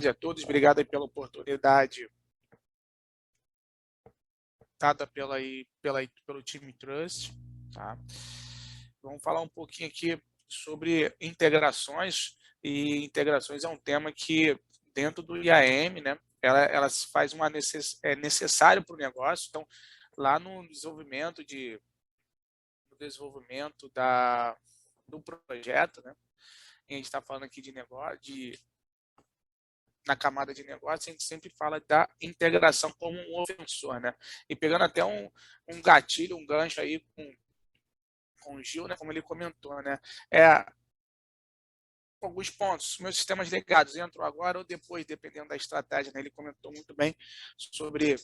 a todos, obrigado aí pela oportunidade dada pelo time Trust. Tá? Vamos falar um pouquinho aqui sobre integrações, e integrações é um tema que, dentro do IAM, né, ela se faz é necessário para o negócio. Então, lá no desenvolvimento do projeto, né, a gente está falando aqui de negócio, na camada de negócio, a gente sempre fala da integração como um ofensor, né? E pegando até um gatilho, um gancho aí com o Gil, né? Como ele comentou, né? Alguns pontos, meus sistemas legados entram agora ou depois, dependendo da estratégia, né? Ele comentou muito bem sobre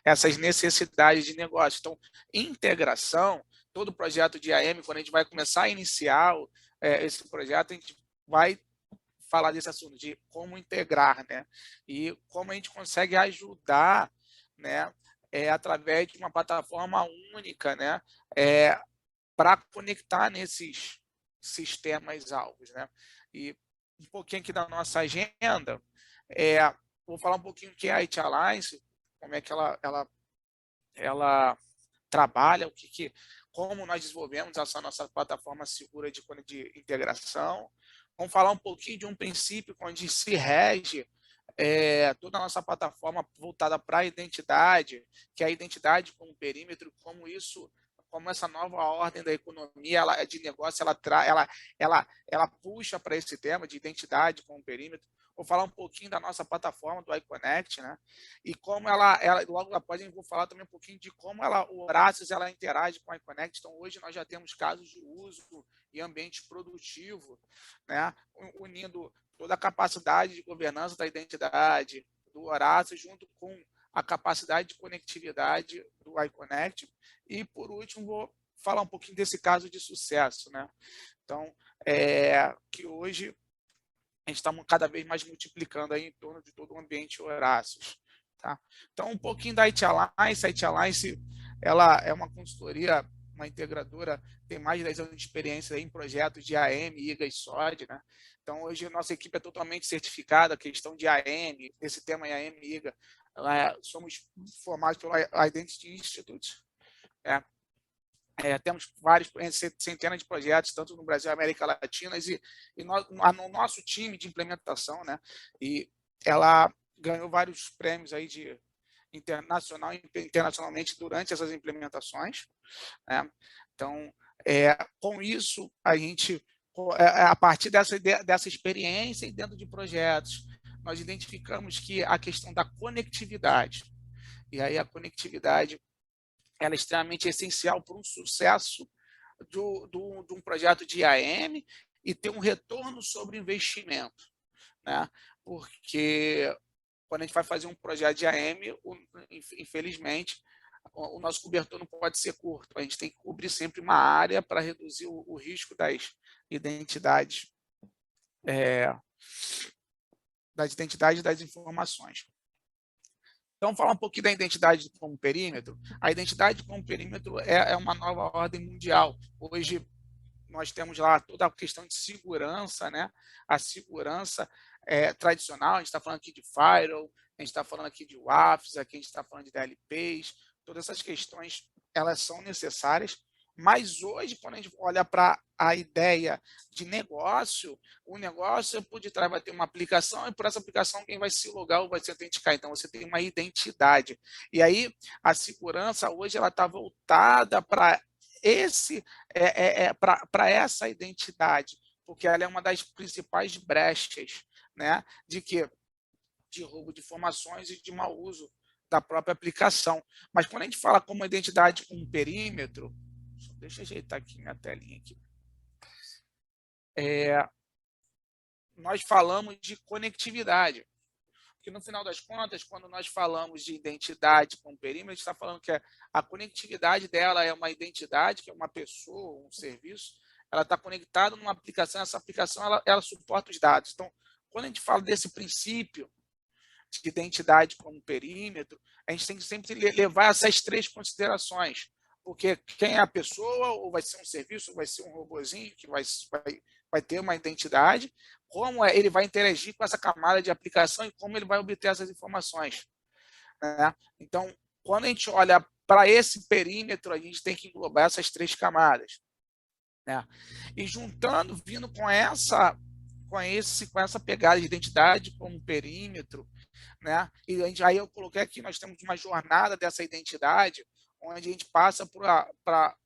essas necessidades de negócio. Então, integração, todo projeto de IAM, quando a gente vai começar a iniciar esse projeto, a gente vai falar desse assunto, de como integrar, né? E como a gente consegue ajudar, né? Através de uma plataforma única, né? Para conectar nesses sistemas alvos, né? E um pouquinho aqui da nossa agenda, vou falar um pouquinho o que é a IT Alliance, como é que ela trabalha, como nós desenvolvemos essa nossa plataforma segura de integração. Vamos falar um pouquinho de um princípio onde se rege toda a nossa plataforma voltada para a identidade, que é a identidade como perímetro, como essa nova ordem da economia de negócio, ela puxa para esse tema de identidade como perímetro. Vou falar um pouquinho da nossa plataforma do iConnect, né? E como logo após eu vou falar também um pouquinho de como o Horácios interage com a iConnect. Então, hoje nós já temos casos de uso e ambiente produtivo, né? Unindo toda a capacidade de governança da identidade do Horácio junto com a capacidade de conectividade do iConnect. E, por último, vou falar um pouquinho desse caso de sucesso, né? Então, que hoje a gente está cada vez mais multiplicando aí em torno de todo o ambiente Horácios. Tá? Então, um pouquinho da IT Alliance. A IT Alliance ela é uma consultoria, uma integradora, tem mais de 10 anos de experiência em projetos de AM, IGA e SOD. Né? Então, hoje a nossa equipe é totalmente certificada, a questão de AM, desse tema em AM e IGA. Somos formados pelo Identity Institute. Temos centenas de projetos, tanto no Brasil e América Latina, no nosso time de implementação, né? E ela ganhou vários prêmios aí internacionalmente durante essas implementações, né? Então, com isso, a partir dessa experiência e dentro de projetos, nós identificamos que a questão da conectividade, e aí a conectividade ela é extremamente essencial para um sucesso de um projeto de IAM e ter um retorno sobre investimento, né? Porque quando a gente vai fazer um projeto de IAM, infelizmente, o nosso cobertor não pode ser curto. A gente tem que cobrir sempre uma área para reduzir o risco das identidades, e das informações. Então, falar um pouquinho da identidade como perímetro. A identidade como perímetro é uma nova ordem mundial. Hoje, nós temos lá toda a questão de segurança, né? A segurança tradicional, a gente está falando aqui de firewall, a gente está falando aqui de WAFs, aqui a gente está falando de DLPs, todas essas questões, elas são necessárias, mas hoje, quando a gente olha para a ideia de negócio, o negócio por detrás vai ter uma aplicação e por essa aplicação quem vai se logar ou vai se autenticar. Então, você tem uma identidade. E aí, a segurança hoje ela está voltada para para essa identidade, porque ela é uma das principais brechas, né, de roubo de informações e de mau uso da própria aplicação. Mas quando a gente fala como identidade com um perímetro, deixa eu ajeitar aqui minha telinha aqui. Nós falamos de conectividade. Porque, no final das contas, quando nós falamos de identidade com perímetro, a gente está falando que a conectividade dela é uma identidade, que é uma pessoa, um serviço, ela está conectada numa aplicação, essa aplicação ela suporta os dados. Então, quando a gente fala desse princípio de identidade como perímetro, a gente tem que sempre levar essas três considerações. Porque quem é a pessoa, ou vai ser um serviço, ou vai ser um robozinho que vai ter uma identidade, como ele vai interagir com essa camada de aplicação e como ele vai obter essas informações, né? Então, quando a gente olha para esse perímetro, a gente tem que englobar essas 3 camadas, né? E juntando, vindo com essa pegada de identidade como perímetro, né? E aí eu coloquei aqui, nós temos uma jornada dessa identidade, onde a gente passa para,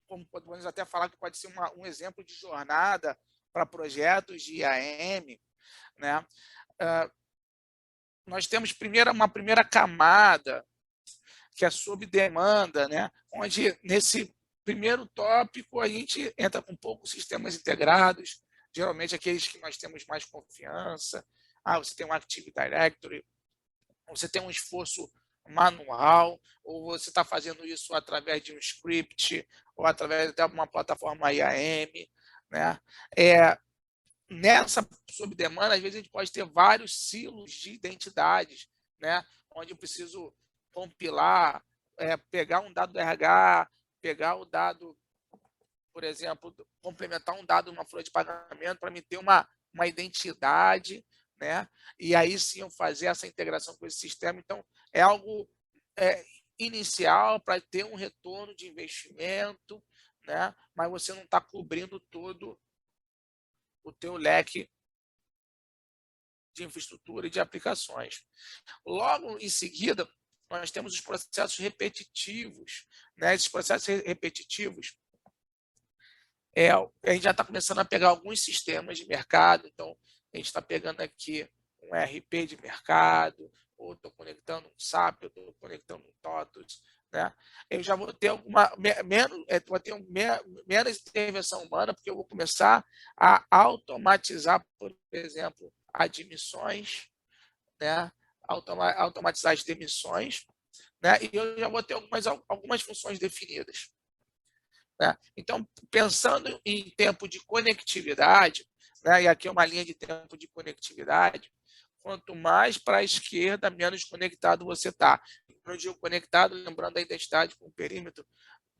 como podemos até falar que pode ser um exemplo de jornada para projetos de IAM, né? Nós temos uma primeira camada, que é sob demanda, né? Onde nesse primeiro tópico a gente entra com poucos sistemas integrados, geralmente aqueles que nós temos mais confiança. Você tem um Active Directory, você tem um esforço manual, ou você está fazendo isso através de um script, ou através de uma plataforma IAM, né? Nessa sob demanda, às vezes a gente pode ter vários silos de identidades, né? Onde eu preciso compilar, pegar um dado do RH, pegar o dado, por exemplo, complementar um dado numa folha de pagamento para me ter uma identidade, né? E aí sim eu fazer essa integração com esse sistema. Então, é algo inicial para ter um retorno de investimento, né? Mas você não está cobrindo todo o teu leque de infraestrutura e de aplicações. Logo em seguida, nós temos os processos repetitivos, né? Esses processos repetitivos, a gente já está começando a pegar alguns sistemas de mercado, então a gente está pegando aqui um ERP de mercado, ou estou conectando um SAP, ou estou conectando um TOTUS, né? Eu já vou ter menos intervenção humana, porque eu vou começar a automatizar, por exemplo, admissões, né? Automatizar as demissões, né? E eu já vou ter algumas funções definidas, né? Então, pensando em tempo de conectividade, né? E aqui é uma linha de tempo de conectividade, quanto mais para a esquerda, menos conectado você está. Quando eu digo conectado, lembrando a identidade com o perímetro,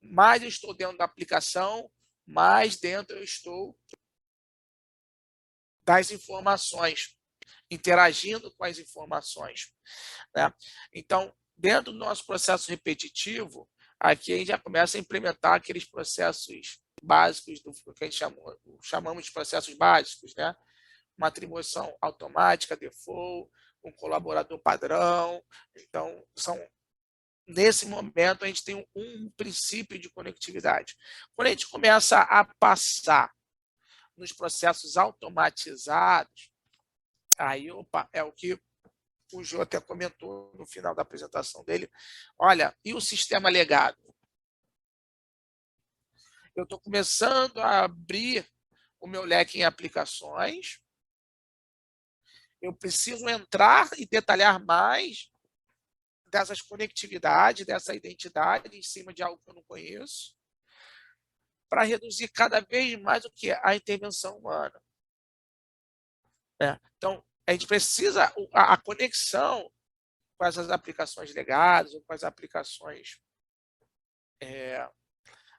mais eu estou dentro da aplicação, mais dentro eu estou das informações, interagindo com as informações, né? Então, dentro do nosso processo repetitivo, aqui a gente já começa a implementar aqueles processos básicos do que a gente chamamos de processos básicos, né? Uma atribuição automática, default, um colaborador padrão. Então, nesse momento, a gente tem um princípio de conectividade. Quando a gente começa a passar nos processos automatizados, aí, é o que o Jô até comentou no final da apresentação dele. Olha, e o sistema legado? Eu estou começando a abrir o meu leque em aplicações. Eu preciso entrar e detalhar mais dessas conectividades, dessa identidade em cima de algo que eu não conheço, para reduzir cada vez mais o que? A intervenção humana. Então, a gente precisa a conexão com essas aplicações legadas, ou com as aplicações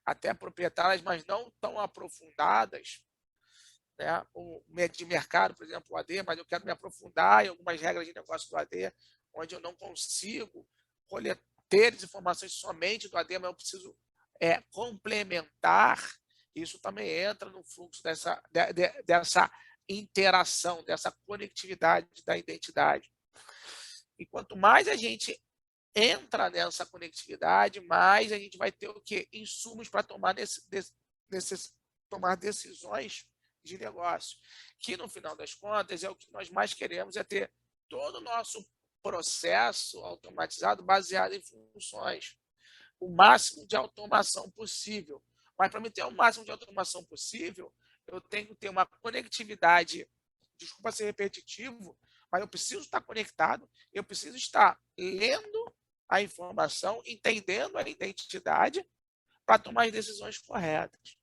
até proprietárias, mas não tão aprofundadas, né? De mercado, por exemplo, o AD, mas eu quero me aprofundar em algumas regras de negócio do AD, onde eu não consigo ter as informações somente do AD, mas eu preciso complementar. Isso também entra no fluxo dessa interação, dessa conectividade da identidade. E quanto mais a gente entra nessa conectividade, mais a gente vai ter o quê? Insumos para tomar tomar decisões de negócio, que no final das contas é o que nós mais queremos, é ter todo o nosso processo automatizado baseado em funções, o máximo de automação possível. Mas para me ter o máximo de automação possível, eu tenho que ter uma conectividade, desculpa ser repetitivo, mas eu preciso estar conectado, eu preciso estar lendo a informação, entendendo a identidade para tomar as decisões corretas.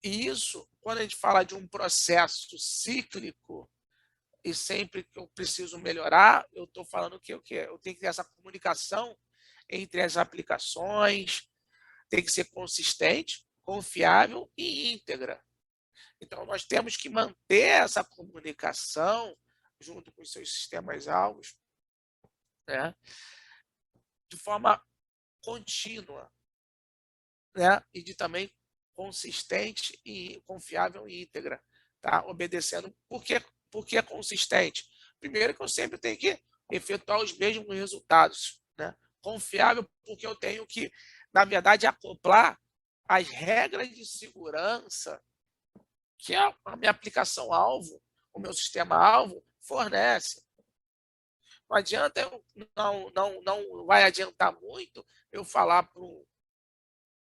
E isso, quando a gente fala de um processo cíclico, e sempre que eu preciso melhorar, eu estou falando que eu tenho que ter essa comunicação entre as aplicações, tem que ser consistente, confiável e íntegra. Então, nós temos que manter essa comunicação junto com os seus sistemas-alvos, né, de forma contínua, né, e de também consistente e confiável e íntegra, tá? Obedecendo. Por que consistente? Primeiro que eu sempre tenho que efetuar os mesmos resultados, né? Confiável porque eu tenho que, na verdade, acoplar as regras de segurança que a minha aplicação-alvo, o meu sistema-alvo, fornece. Não adianta, não vai adiantar muito eu falar para o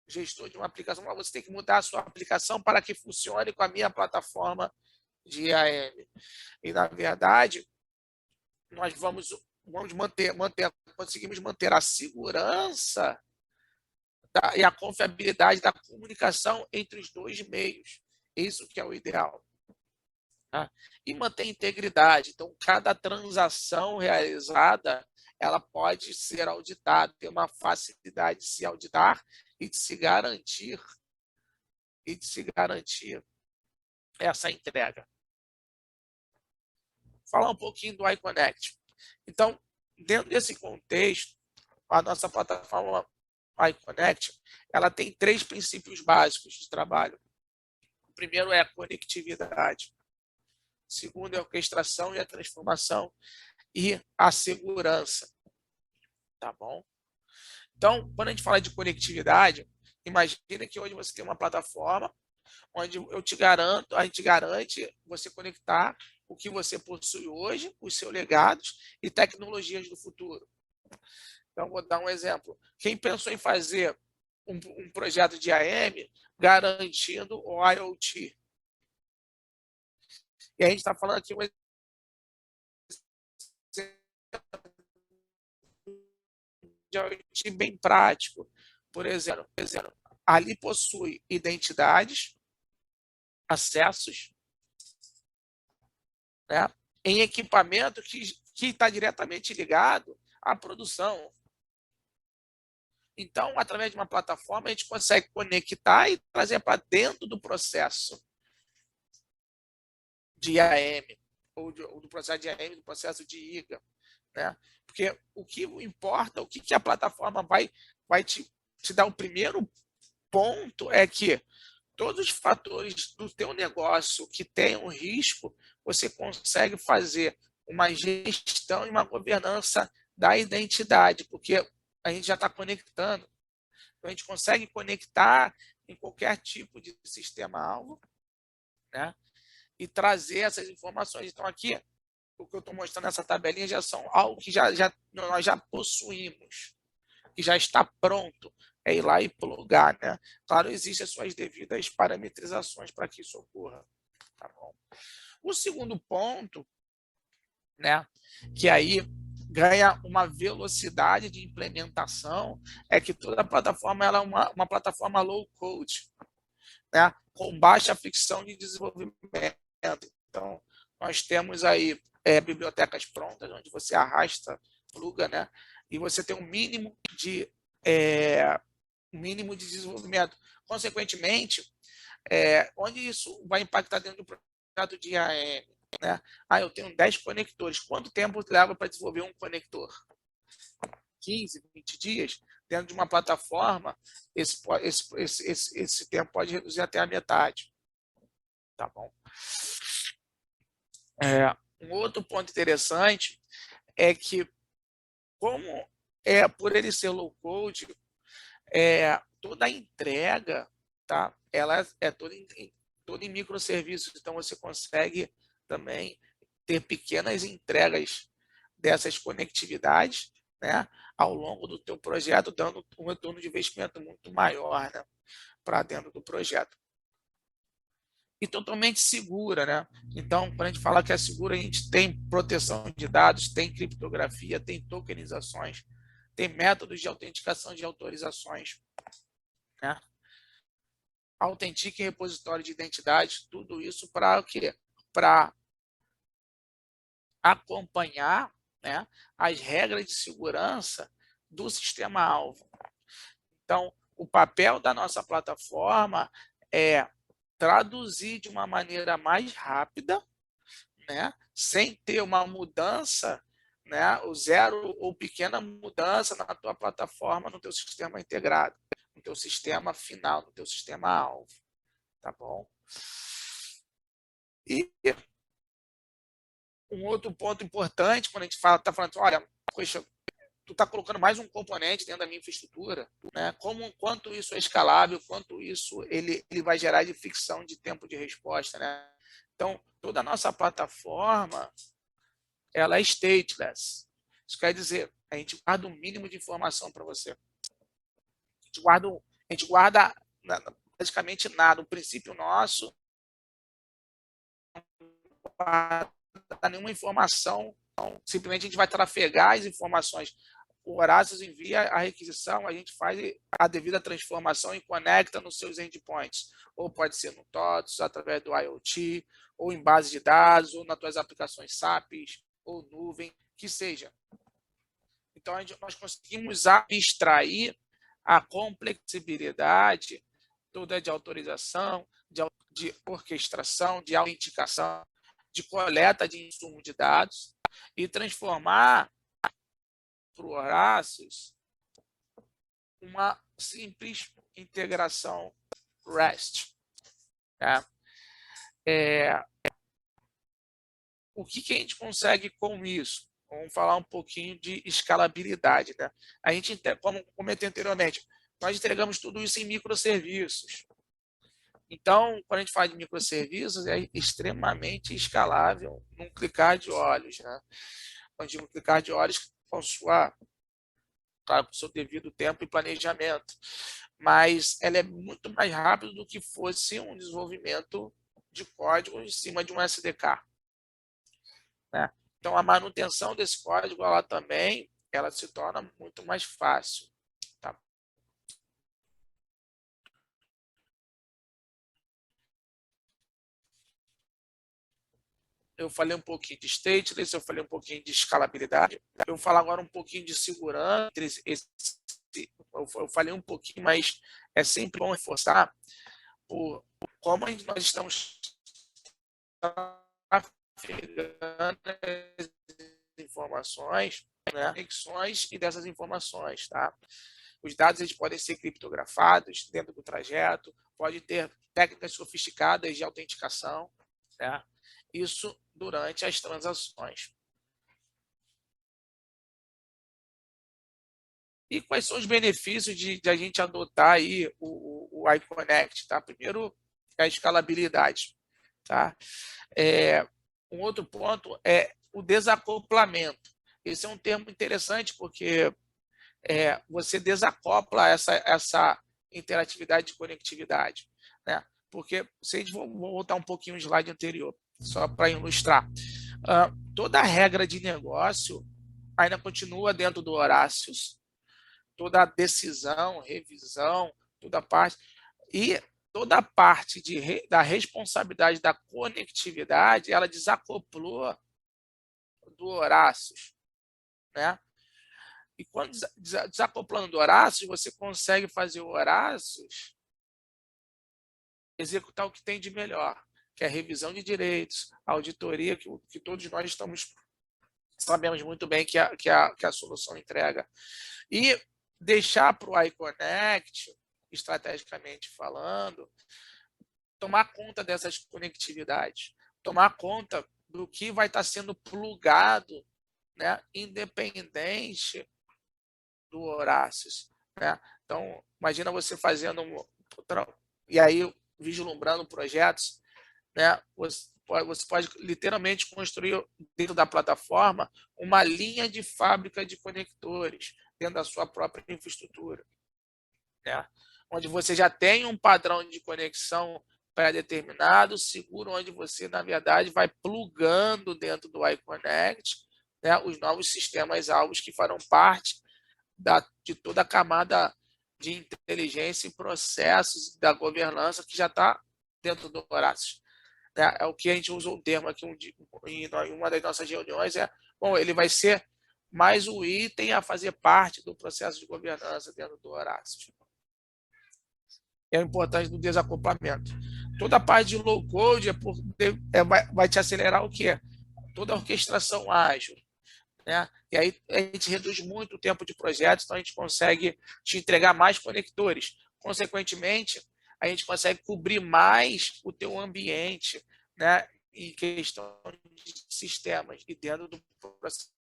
gestor de uma aplicação, mas você tem que mudar a sua aplicação para que funcione com a minha plataforma de IAM. E, na verdade, nós vamos conseguimos manter a segurança e a confiabilidade da comunicação entre os dois meios. Isso que é o ideal. Tá? E manter integridade. Então, cada transação realizada, ela pode ser auditada, ter uma facilidade de se auditar e de se garantir essa entrega. Falar um pouquinho do iConnect. Então, dentro desse contexto, a nossa plataforma iConnect, ela tem 3 princípios básicos de trabalho. O primeiro é a conectividade. O segundo é a orquestração e a transformação e a segurança. Tá bom? Então, quando a gente fala de conectividade, imagina que hoje você tem uma plataforma onde a gente garante você conectar o que você possui hoje, os seus legados e tecnologias do futuro. Então, vou dar um exemplo. Quem pensou em fazer um projeto de IAM garantindo o IoT? E a gente está falando aqui um de IoT bem prático. Por exemplo, ali possui identidades, acessos, né, em equipamento que está diretamente ligado à produção. Então, através de uma plataforma, a gente consegue conectar e trazer para dentro do processo de IAM, ou do processo de IAM, do processo de IGA. Né? Porque o que importa, o que a plataforma vai te dar o primeiro ponto é que todos os fatores do teu negócio que tenham risco, você consegue fazer uma gestão e uma governança da identidade, porque a gente já está conectando. Então, a gente consegue conectar em qualquer tipo de sistema-alvo, né? E trazer essas informações. Então, aqui, o que eu estou mostrando nessa tabelinha já são algo que nós já possuímos, que já está pronto. É ir lá e plugar, né? Claro, existem as suas devidas parametrizações para que isso ocorra. Tá bom? O segundo ponto, né, que aí ganha uma velocidade de implementação, é que toda a plataforma ela é uma plataforma low code, né, com baixa fricção de desenvolvimento. Então, nós temos aí bibliotecas prontas, onde você arrasta, pluga, né, e você tem um mínimo de desenvolvimento. Consequentemente, onde isso vai impactar dentro do projeto de IAM? Né? Eu tenho 10 conectores. Quanto tempo leva para desenvolver um conector? 15, 20 dias? Dentro de uma plataforma, esse tempo pode reduzir até a metade. Tá bom? Um outro ponto interessante é que, como por ele ser low code, toda a entrega, tá? Ela é toda em microserviços, então você consegue também ter pequenas entregas dessas conectividades, né, ao longo do teu projeto, dando um retorno de investimento muito maior, né, para dentro do projeto. E totalmente segura, né? Então, quando a gente fala que é segura, a gente tem proteção de dados, tem criptografia, tem tokenizações, tem métodos de autenticação de autorizações, né? Autentique repositório de identidade, tudo isso para o quê? Para acompanhar, né, as regras de segurança do sistema-alvo. Então, o papel da nossa plataforma é traduzir de uma maneira mais rápida, né, sem ter uma mudança, né, o zero ou pequena mudança na tua plataforma, no teu sistema integrado, no teu sistema final, no teu sistema alvo, tá bom? E um outro ponto importante, quando a gente está falando, olha, poxa, tu está colocando mais um componente dentro da minha infraestrutura, né? Quanto isso é escalável, quanto isso ele vai gerar de ficção de tempo de resposta, né? Então, toda a nossa plataforma, ela é stateless. Isso quer dizer, a gente guarda um mínimo de informação para você. A gente guarda basicamente nada. O princípio nosso não guarda nenhuma informação, simplesmente a gente vai trafegar as informações. O Horácio envia a requisição, a gente faz a devida transformação e conecta nos seus endpoints. Ou pode ser no TOTS, através do IoT, ou em base de dados, ou nas tuas aplicações SAPs, ou nuvem, que seja. Então, nós conseguimos abstrair a complexibilidade toda de autorização, de orquestração, de autenticação, de coleta de insumo de dados e transformar para o Horácio uma simples integração REST. Tá? O que a gente consegue com isso? Vamos falar um pouquinho de escalabilidade. Né? A gente, como comentei anteriormente, nós entregamos tudo isso em microserviços. Então, quando a gente fala de microserviços, é extremamente escalável num clicar de olhos. Né? Quando digo clicar de olhos, com claro, com o seu devido tempo e planejamento. Mas ela é muito mais rápida do que fosse um desenvolvimento de código em cima de um SDK. Né? Então, a manutenção desse código ela também ela se torna muito mais fácil. Tá? Eu falei um pouquinho de stateless, eu falei um pouquinho de escalabilidade, eu vou falar agora um pouquinho de segurança. Eu falei um pouquinho, mas é sempre bom reforçar como nós estamos trafegando as informações, né, conexões e dessas informações. Tá? Os dados eles podem ser criptografados dentro do trajeto, pode ter técnicas sofisticadas de autenticação, né? Isso durante as transações. E quais são os benefícios de a gente adotar aí o iConnect? Tá? Primeiro, é a escalabilidade. Tá? Um outro ponto é o desacoplamento. Esse é um termo interessante porque você desacopla essa interatividade de conectividade. Né? Porque, se a gente vou voltar um pouquinho o slide anterior, só para ilustrar, toda a regra de negócio ainda continua dentro do Horácios, toda a decisão, revisão, toda a parte, e toda a parte da responsabilidade da conectividade, ela desacoplou do Horácios. Né? E quando desacoplando do Horácios, você consegue fazer o Horácios executar o que tem de melhor, que é a revisão de direitos, a auditoria, que todos nós sabemos muito bem que a solução entrega. E deixar para o iConnect, estrategicamente falando, tomar conta dessas conectividades, tomar conta do que vai estar sendo plugado, né, independente do Horácios. Né? Então, imagina você fazendo e aí vislumbrando projetos, né? Você pode literalmente construir dentro da plataforma uma linha de fábrica de conectores dentro da sua própria infraestrutura, né? Onde você já tem um padrão de conexão pré-determinado, seguro, onde você, na verdade, vai plugando dentro do iConnect, né, os novos sistemas alvos que farão parte de toda a camada de inteligência e processos da governança que já está dentro do Horácio. É o que a gente usa o termo aqui em uma das nossas reuniões, bom, ele vai ser mais um item a fazer parte do processo de governança dentro do Horácio. É importante do desacoplamento. Toda a parte de low code vai te acelerar o quê? Toda a orquestração ágil. Né? E aí a gente reduz muito o tempo de projetos, então a gente consegue te entregar mais conectores. Consequentemente, a gente consegue cobrir mais o teu ambiente, né? Em questão de sistemas e dentro do processo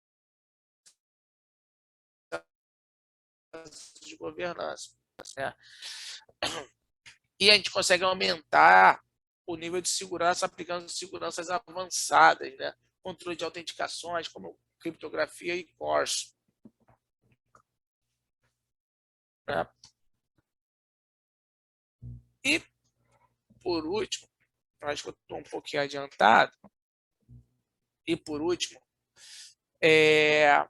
de governança. Né? E a gente consegue aumentar o nível de segurança aplicando seguranças avançadas, né? Controle de autenticações, como criptografia e CORS. Né? E, por último, acho que eu estou um pouquinho adiantado, e, por último, eu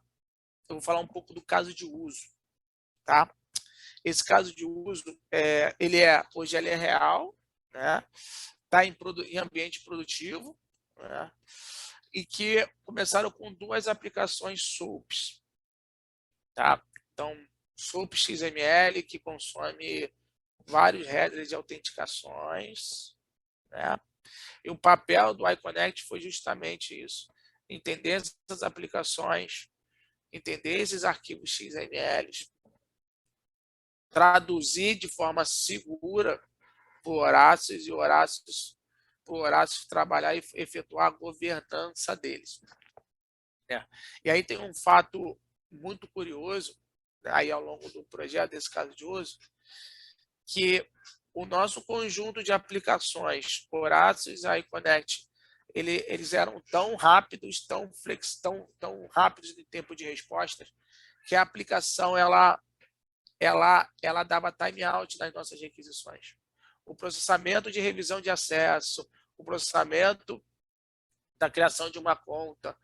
vou falar um pouco do caso de uso. Tá? Esse caso de uso, hoje ele é real, né? Está em ambiente produtivo, né? E que começaram com 2 aplicações SOAPs. Tá? Então, SOAP XML, que consome vários headers de autenticações. Né? E o papel do iConnect foi justamente isso. Entender essas aplicações, entender esses arquivos XML, traduzir de forma segura por Horácios e por Horácios trabalhar e efetuar a governança deles. E aí tem um fato muito curioso, aí ao longo do projeto, desse caso de uso, que o nosso conjunto de aplicações, Horácios e iConnect, eles eram tão rápidos, tão rápidos em tempo de respostas, que a aplicação ela dava timeout nas nossas requisições. O processamento de revisão de acesso, o processamento da criação de uma conta,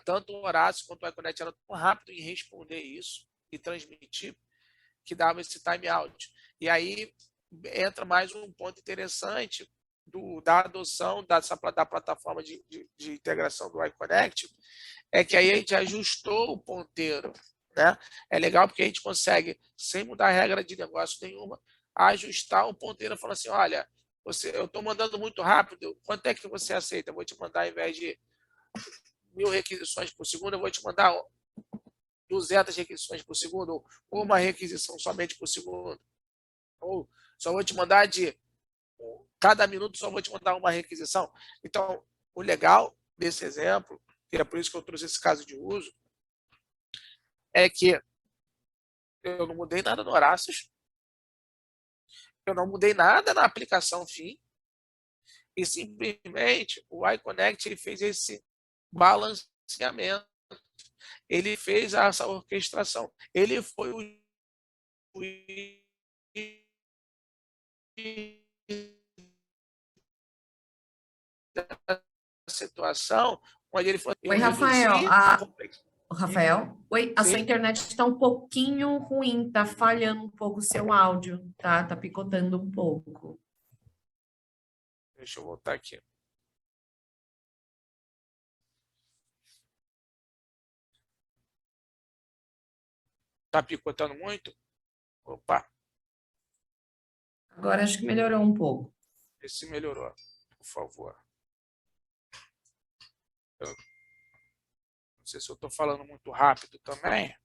tanto o Horácio quanto o iConnect eram tão rápido em responder isso e transmitir, que dava esse timeout. E aí entra mais um ponto interessante da adoção da plataforma de integração do iConnect, é que aí a gente ajustou o ponteiro. Né? É legal porque a gente consegue, sem mudar a regra de negócio nenhuma, ajustar o ponteiro e falar assim, olha, eu estou mandando muito rápido, quanto é que você aceita? Eu vou te mandar, ao invés de 1.000 requisições por segundo, eu vou te mandar 200 requisições por segundo, ou uma requisição somente por segundo. Ou só vou te mandar cada minuto só vou te mandar uma requisição. Então, o legal desse exemplo, e é por isso que eu trouxe esse caso de uso, é que eu não mudei nada no Horácios, eu não mudei nada na aplicação fim, e simplesmente o iConnect ele fez esse balanceamento, ele fez essa orquestração, ele foi o situação onde ele falou, eu Oi, Rafael. reduzi a complexidade. Rafael, oi, a sua internet está um pouquinho ruim, tá falhando um pouco o seu áudio, tá? Tá picotando um pouco. Deixa eu voltar aqui. Tá picotando muito? Opa, Agora acho que melhorou um pouco. vê se melhorou, por favor. Eu não sei se eu estou falando muito rápido também,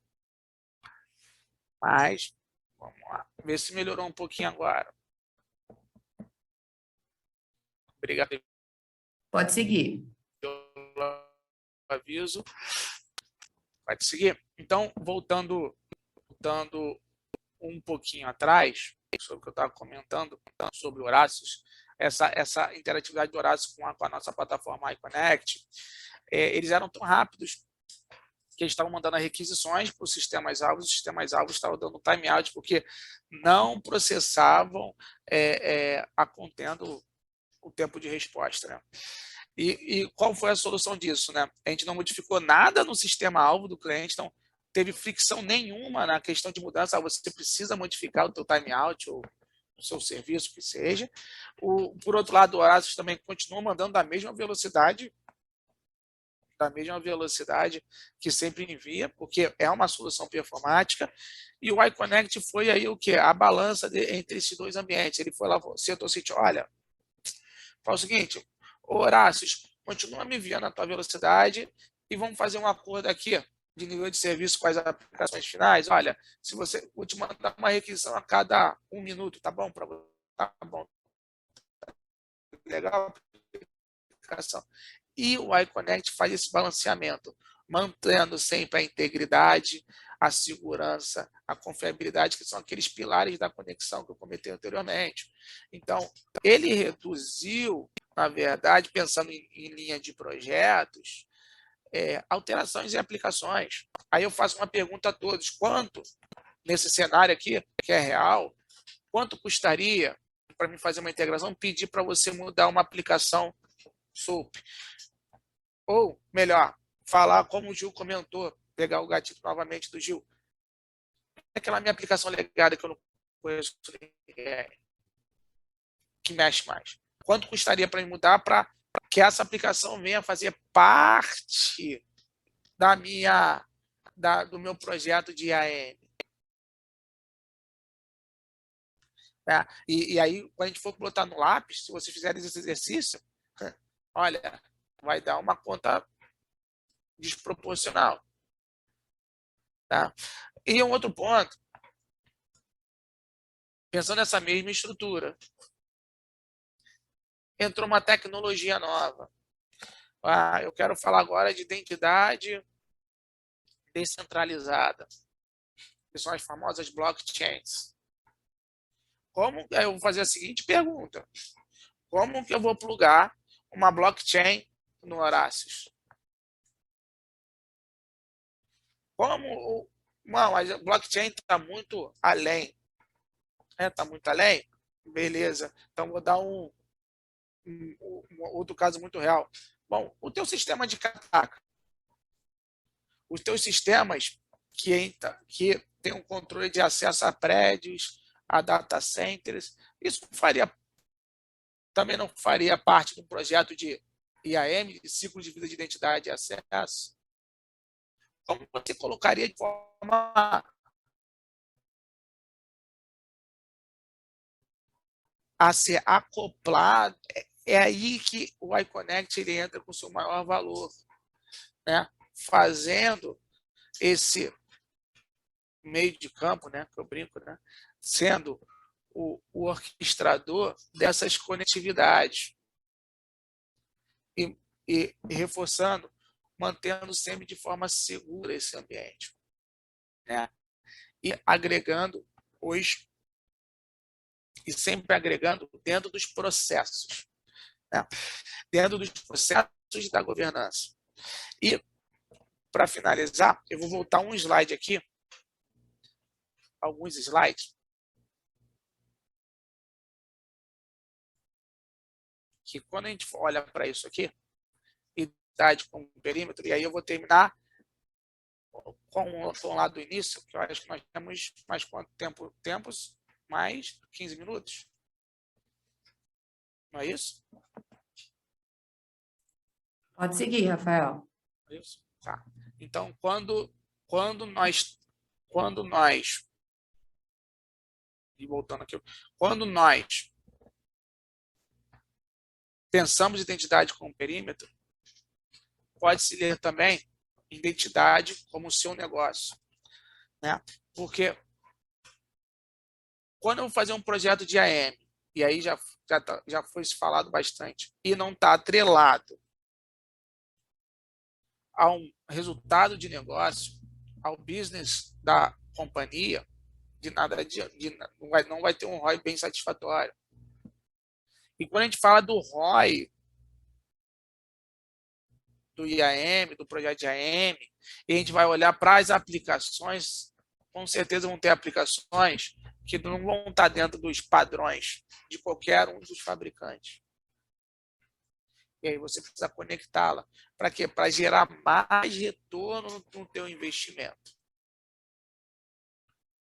mas vamos lá. Vê se melhorou um pouquinho agora. Obrigado Pode seguir. pelo aviso. Pode seguir. Então, voltando um pouquinho atrás, sobre o que eu estava comentando, sobre Horácios, essa interatividade do Horácio com a nossa plataforma iConnect, eles eram tão rápidos que eles estavam mandando requisições para os sistemas-alvos, os sistemas-alvos estavam dando timeout porque não processavam contendo o tempo de resposta. Né? E qual foi a solução disso? Né? A gente não modificou nada no sistema-alvo do cliente, então teve fricção nenhuma na questão de mudança. Você precisa modificar o teu timeout ou o seu serviço, que seja. Por outro lado, o Horácio também continua mandando da mesma velocidade da mesma velocidade que sempre envia, porque é uma solução performática, e o iConnect foi aí o quê? A balança entre esses dois ambientes. Ele foi lá, sentou assim, olha, fala o seguinte, Horácio, continua me enviando a tua velocidade e vamos fazer um acordo aqui de nível de serviço com as aplicações finais. Olha, se você vou te mandar uma requisição a cada 1 minuto, tá bom para você? Tá bom. Legal. E o iConnect faz esse balanceamento, mantendo sempre a integridade, a segurança, a confiabilidade, que são aqueles pilares da conexão que eu comentei anteriormente. Então, ele reduziu, na verdade, pensando em linha de projetos, alterações em aplicações. Aí eu faço uma pergunta a todos: quanto, nesse cenário aqui, que é real, quanto custaria para mim fazer uma integração, pedir para você mudar uma aplicação SOAP? Ou, melhor, falar como o Gil comentou, pegar o gatilho novamente do Gil. Aquela minha aplicação legada que eu não conheço que mexe mais. Quanto custaria para mudar para que essa aplicação venha fazer parte do meu projeto de IAM? E aí, quando a gente for botar no lápis, se vocês fizerem esse exercício, olha, vai dar uma conta desproporcional. Tá? E um outro ponto, pensando nessa mesma estrutura, entrou uma tecnologia nova. Eu quero falar agora de identidade descentralizada, que são as famosas blockchains. Eu vou fazer a seguinte pergunta: como que eu vou plugar uma blockchain no Horácio? Não, mas a blockchain está muito além. Está muito além? Beleza. Então, vou dar um outro caso muito real. Bom, o teu sistema de cataca, os teus sistemas que tem um controle de acesso a prédios, a data centers, isso também não faria parte do projeto de IAM, de ciclo de vida de identidade e acesso? Como você colocaria de forma a ser acoplado? É aí que o iConnect ele entra com o seu maior valor, né? Fazendo esse meio de campo, né, que eu brinco, né, sendo o orquestrador dessas conectividades e reforçando, mantendo sempre de forma segura esse ambiente, né? E agregando e sempre agregando dentro dos processos, né? Dentro dos processos da governança. E para finalizar, eu vou voltar um slide aqui, alguns slides, que quando a gente olha para isso aqui, idade com perímetro, e aí eu vou terminar com lá do início, que eu acho que nós temos mais quanto tempo? Mais 15 minutos. Não é isso? Pode seguir, Rafael. É isso? Tá. Então, quando e voltando aqui, quando nós pensamos em identidade como perímetro, pode-se ler também identidade como seu negócio, né? Porque quando eu vou fazer um projeto de IAM, e aí já foi falado bastante, e não está atrelado a um resultado de negócio, ao business da companhia, não vai ter um ROI bem satisfatório. E quando a gente fala do ROI, do IAM, do projeto de IAM, e a gente vai olhar para as aplicações, com certeza vão ter aplicações que não vão estar dentro dos padrões de qualquer um dos fabricantes. E aí você precisa conectá-la. Para quê? Para gerar mais retorno no teu investimento,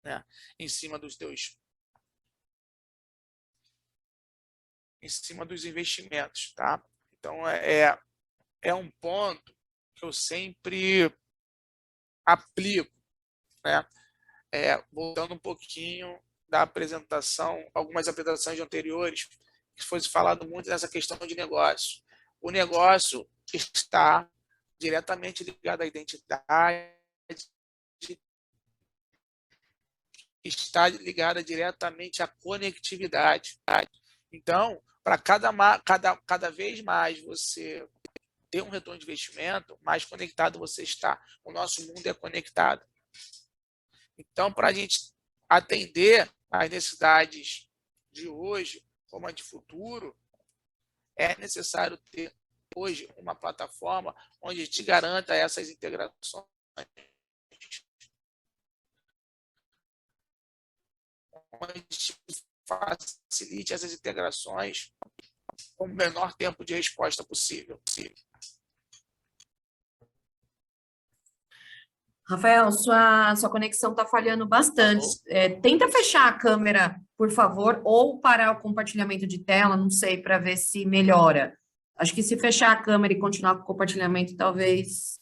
né? Em cima dos investimentos, tá? Então, é um ponto que eu sempre aplico, né? Voltando um pouquinho da apresentação, algumas apresentações anteriores, que foi falado muito nessa questão de negócio. O negócio está diretamente ligado à identidade, está ligada diretamente à conectividade. Então, para cada vez mais você ter um retorno de investimento, mais conectado você está. O nosso mundo é conectado. Então, para a gente atender às necessidades de hoje, como a de futuro, é necessário ter hoje uma plataforma onde te garanta essas integrações, onde te facilite essas integrações com o menor tempo de resposta possível. Rafael, sua conexão está falhando bastante. Tenta fechar a câmera, por favor, ou parar o compartilhamento de tela, não sei, para ver se melhora. Acho que se fechar a câmera e continuar com o compartilhamento, talvez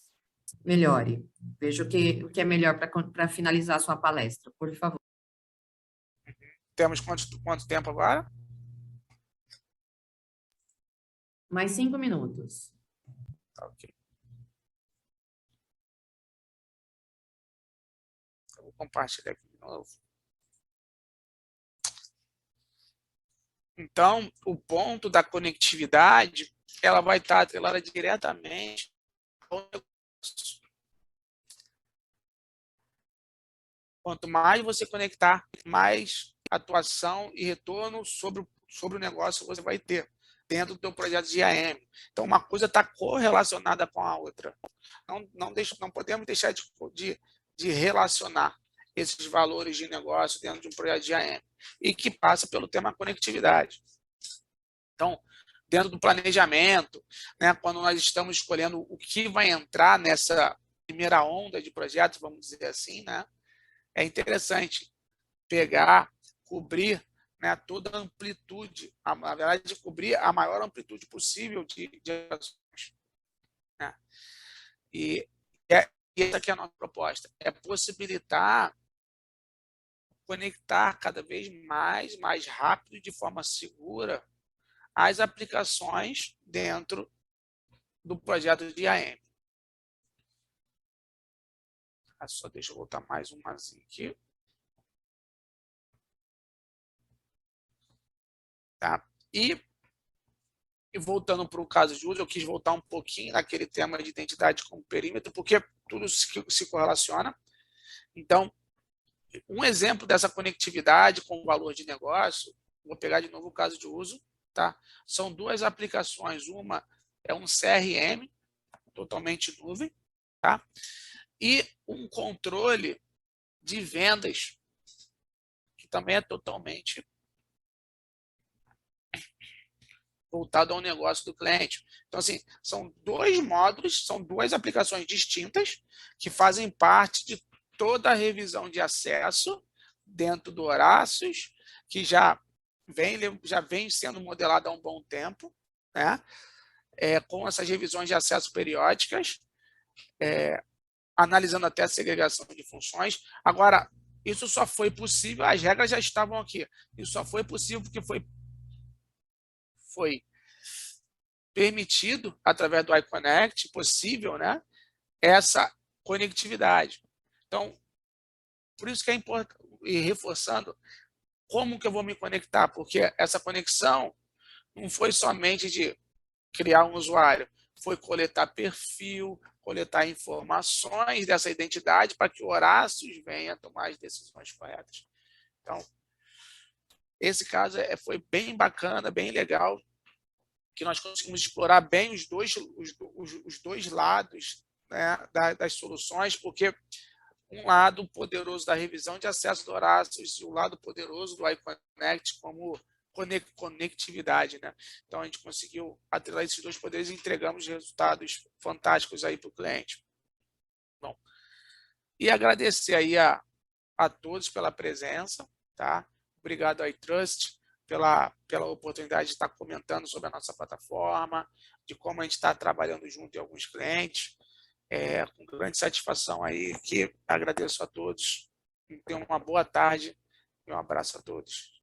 melhore. Veja o que é melhor para finalizar a sua palestra, por favor. Temos quanto tempo agora? Mais 5 minutos. Tá, ok. Eu vou compartilhar aqui de novo. Então, o ponto da conectividade, ela vai estar atrelada diretamente ao negócio. Quanto mais você conectar, mais atuação e retorno sobre o negócio você vai ter dentro do teu projeto de IAM. Então, uma coisa está correlacionada com a outra. Não podemos deixar de relacionar esses valores de negócio dentro de um projeto de IAM e que passa pelo tema conectividade. Então, dentro do planejamento, né, quando nós estamos escolhendo o que vai entrar nessa primeira onda de projetos, vamos dizer assim, né, é interessante pegar, cobrir, né, toda a amplitude, na verdade, cobrir a maior amplitude possível de ações. Né? E essa aqui é a nossa proposta, é possibilitar conectar cada vez mais rápido, de forma segura, as aplicações dentro do projeto de IAM. Só deixa eu voltar mais umazinha aqui. Tá? E voltando para o caso de uso, eu quis voltar um pouquinho naquele tema de identidade como perímetro, porque tudo se correlaciona. Então, um exemplo dessa conectividade com o valor de negócio, vou pegar de novo o caso de uso, tá? São duas aplicações, uma é um CRM, totalmente nuvem, tá? E um controle de vendas, que também é totalmente voltado ao negócio do cliente. Então, assim, são dois módulos, são duas aplicações distintas que fazem parte de toda a revisão de acesso dentro do Horácios, que já vem sendo modelado há um bom tempo, né? Com essas revisões de acesso periódicas, analisando até a segregação de funções. Agora, isso só foi possível, as regras já estavam aqui, isso só foi possível porque foi permitido, através do iConnect, possível, né, essa conectividade. Então, por isso que é importante, e reforçando, como que eu vou me conectar? Porque essa conexão não foi somente de criar um usuário, foi coletar perfil, coletar informações dessa identidade para que o Horácios venha tomar as decisões corretas. Então, esse caso foi bem bacana, bem legal, que nós conseguimos explorar bem os dois lados, né, das soluções, porque um lado poderoso da revisão de acesso do Horácios e o lado poderoso do iConnect como conectividade. Né? Então, a gente conseguiu atrelar esses dois poderes e entregamos resultados fantásticos aí para o cliente. Bom, e agradecer aí a todos pela presença. Tá? Obrigado ao iTrust pela oportunidade de estar comentando sobre a nossa plataforma, de como a gente está trabalhando junto em alguns clientes. com grande satisfação aí, que agradeço a todos. Tenham uma boa tarde e um abraço a todos.